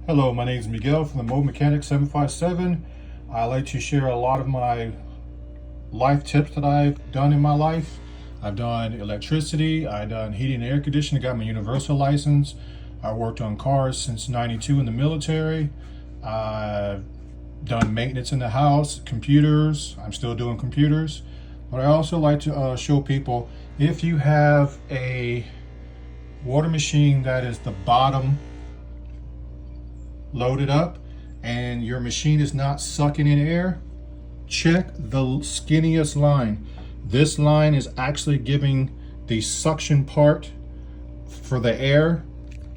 Hello, my name is Miguel from the Mobile 757. I like to share a lot of my life tips that I've done in my life. I've done electricity, I've done heating and air conditioning, got my universal license. I worked on cars since '92 in the military. I've done maintenance in the house, computers. I'm still doing computers. But I also like to show people, if you have a water machine that is the bottom loaded up and your machine is not sucking in air, check the skinniest line. This line is actually giving the suction part for the air,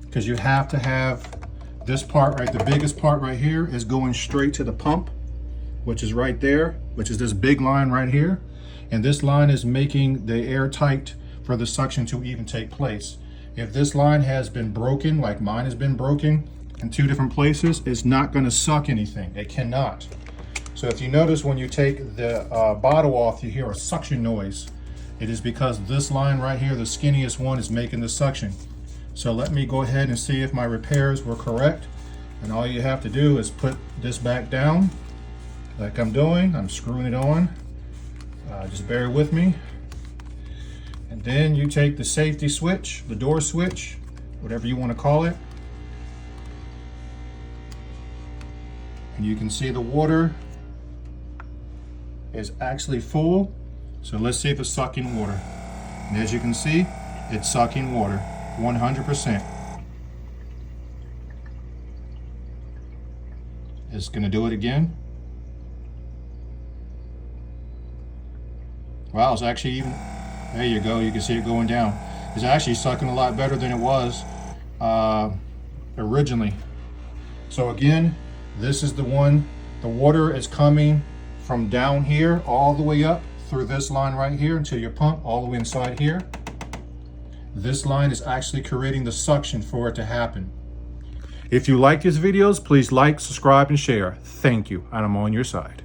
because you have to have this part right, the biggest part right here is going straight to the pump, which is right there, which is this big line right here, and this line is making the air tight for the suction to even take place. If this line has been broken, like mine has been broken in two different places, it's not going to suck anything. It cannot. So if you notice, when you take the bottle off, you hear a suction noise. It is because this line right here, the skinniest one, is making the suction. So let me go ahead and see if my repairs were correct. And all you have to do is put this back down like I'm doing. I'm screwing it on. Just bear with me. And then you take the safety switch, the door switch, whatever you want to call it. And you can see the water is actually full. So let's see if it's sucking water. And as you can see, it's sucking water, 100%. It's gonna do it again. Wow, it's actually even, there you go, you can see it going down. It's actually sucking a lot better than it was originally. So again, this is the one, the water is coming from down here all the way up through this line right here until your pump all the way inside here. This line is actually creating the suction for it to happen. If you like these videos, please like, subscribe, and share. Thank you, and I'm on your side.